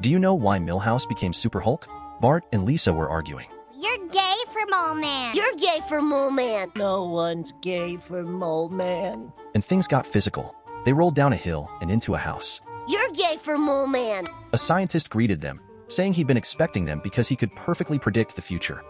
Do you know why Milhouse became Super Hulk? Bart and Lisa were arguing. You're gay for Mole Man. You're gay for Mole Man. No one's gay for Mole Man. And things got physical. They rolled down a hill and into a house. You're gay for Mole Man. A scientist greeted them, saying he'd been expecting them because he could perfectly predict the future.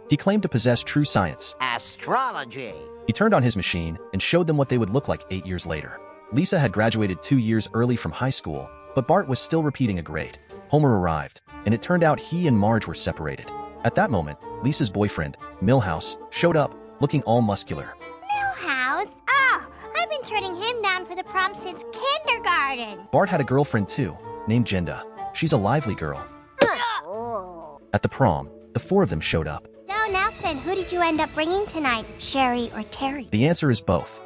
He claimed to possess true science. Astrology. He turned on his machine and showed them what they would look like 8 years later. Lisa had graduated 2 years early from high school, but Bart was still repeating a grade. Homer arrived, and it turned out he and Marge were separated. At that moment, Lisa's boyfriend, Milhouse, showed up, looking all muscular. Milhouse? Oh, I've been turning him down for the prom since kindergarten. Bart had a girlfriend too, named Jenda. She's a lively girl. At the prom, the four of them showed up. So, Nelson, who did you end up bringing tonight? Sherry or Terry? The answer is both.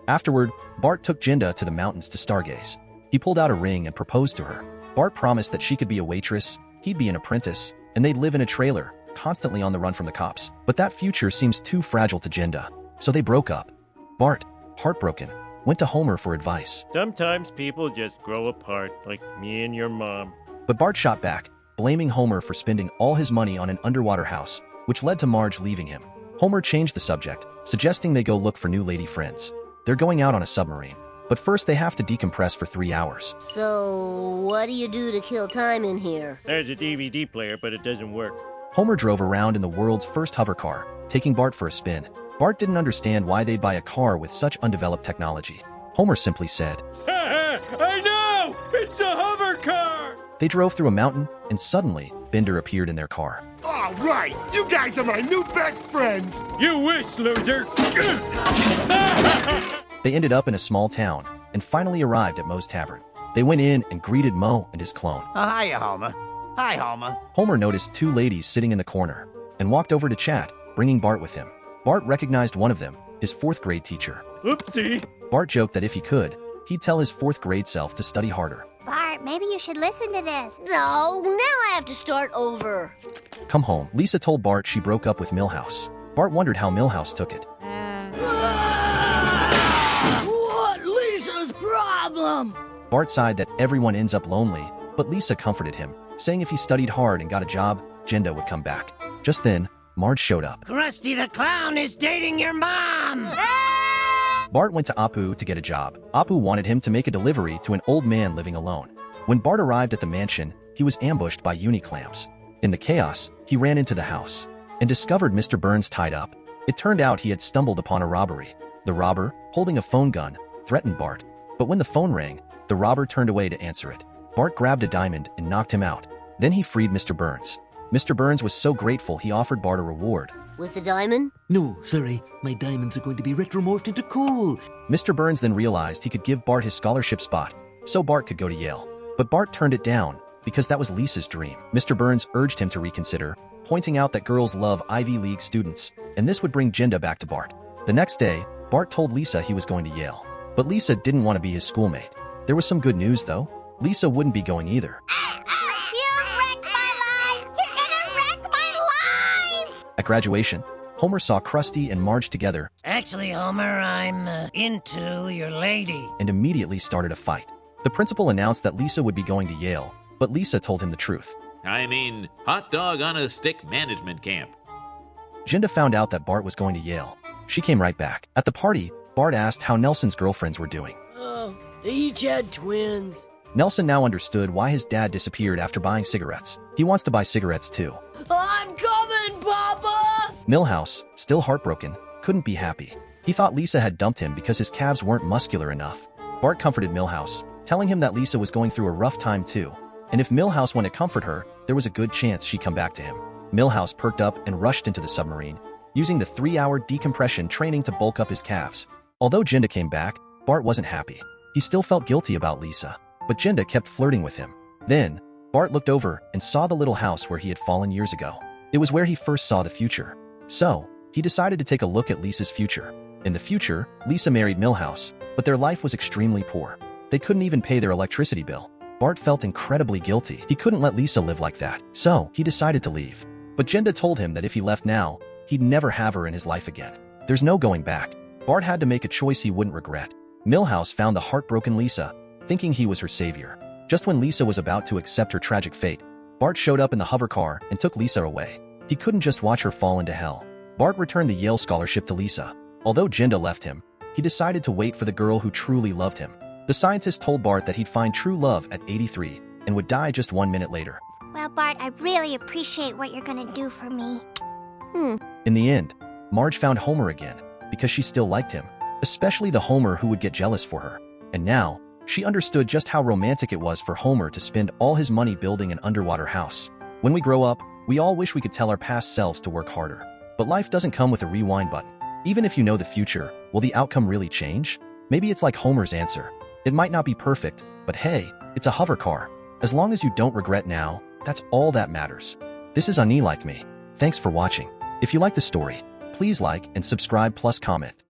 Afterward, Bart took Jenda to the mountains to stargaze. He pulled out a ring and proposed to her. Bart promised that she could be a waitress, he'd be an apprentice, and they'd live in a trailer, constantly on the run from the cops. But that future seems too fragile to Jenda, so they broke up. Bart, heartbroken, went to Homer for advice. Sometimes people just grow apart, like me and your mom. But Bart shot back, blaming Homer for spending all his money on an underwater house, which led to Marge leaving him. Homer changed the subject, suggesting they go look for new lady friends. They're going out on a submarine, but first they have to decompress for 3 hours. So, what do you do to kill time in here? There's a DVD player, but it doesn't work. Homer drove around in the world's first hover car, taking Bart for a spin. Bart didn't understand why they'd buy a car with such undeveloped technology. Homer simply said, I know! It's a hover car! They drove through a mountain, and suddenly, Bender appeared in their car. All right, you guys are my new best friends. You wish, loser! They ended up in a small town, and finally arrived at Moe's Tavern. They went in and greeted Moe and his clone. Hiya, Homer. Hi, Homer. Homer noticed 2 ladies sitting in the corner, and walked over to chat, bringing Bart with him. Bart recognized one of them, his 4th grade teacher. Oopsie! Bart joked that if he could, he'd tell his 4th grade self to study harder. Bart, maybe you should listen to this. No, now I have to start over. Come home. Lisa told Bart she broke up with Milhouse. Bart wondered how Milhouse took it. What Lisa's problem? Bart sighed that everyone ends up lonely, but Lisa comforted him, saying if he studied hard and got a job, Jenda would come back. Just then, Marge showed up. Krusty the Clown is dating your mom! Bart went to Apu to get a job. Apu wanted him to make a delivery to an old man living alone. When Bart arrived at the mansion, he was ambushed by Uniclams. In the chaos, he ran into the house and discovered Mr. Burns tied up. It turned out he had stumbled upon a robbery. The robber, holding a phone gun, threatened Bart. But when the phone rang, the robber turned away to answer it. Bart grabbed a diamond and knocked him out. Then he freed Mr. Burns. Mr. Burns was so grateful he offered Bart a reward. With the diamond? No, sorry. My diamonds are going to be retromorphed into coal. Mr. Burns then realized he could give Bart his scholarship spot, so Bart could go to Yale. But Bart turned it down, because that was Lisa's dream. Mr. Burns urged him to reconsider, pointing out that girls love Ivy League students, and this would bring Jenda back to Bart. The next day, Bart told Lisa he was going to Yale. But Lisa didn't want to be his schoolmate. There was some good news, though. Lisa wouldn't be going either. At graduation, Homer saw Krusty and Marge together. Actually, Homer, I'm into your lady. And immediately started a fight. The principal announced that Lisa would be going to Yale, but Lisa told him the truth. I mean, hot dog on a stick management camp. Jenda found out that Bart was going to Yale. She came right back. At the party, Bart asked how Nelson's girlfriends were doing. Oh, they each had twins. Nelson now understood why his dad disappeared after buying cigarettes. He wants to buy cigarettes too. I'm coming, Papa! Milhouse, still heartbroken, couldn't be happy. He thought Lisa had dumped him because his calves weren't muscular enough. Bart comforted Milhouse, telling him that Lisa was going through a rough time too, and if Milhouse went to comfort her, there was a good chance she'd come back to him. Milhouse perked up and rushed into the submarine, using the 3-hour decompression training to bulk up his calves. Although Jenda came back, Bart wasn't happy. He still felt guilty about Lisa, but Jenda kept flirting with him. Then, Bart looked over and saw the little house where he had fallen years ago. It was where he first saw the future. So, he decided to take a look at Lisa's future. In the future, Lisa married Milhouse, but their life was extremely poor. They couldn't even pay their electricity bill. Bart felt incredibly guilty. He couldn't let Lisa live like that, so he decided to leave. But Jenda told him that if he left now, he'd never have her in his life again. There's no going back. Bart had to make a choice he wouldn't regret. Milhouse found the heartbroken Lisa, thinking he was her savior. Just when Lisa was about to accept her tragic fate, Bart showed up in the hover car and took Lisa away. He couldn't just watch her fall into hell. Bart returned the Yale scholarship to Lisa. Although Jinda left him, he decided to wait for the girl who truly loved him. The scientist told Bart that he'd find true love at 83 and would die just 1 minute later. Well, Bart, I really appreciate what you're gonna do for me. In the end, Marge found Homer again because she still liked him, especially the Homer who would get jealous for her. And now, she understood just how romantic it was for Homer to spend all his money building an underwater house. When we grow up, we all wish we could tell our past selves to work harder. But life doesn't come with a rewind button. Even if you know the future, will the outcome really change? Maybe it's like Homer's answer. It might not be perfect, but hey, it's a hover car. As long as you don't regret now, that's all that matters. This is Ani Like Me. Thanks for watching. If you like the story, please like and subscribe plus comment.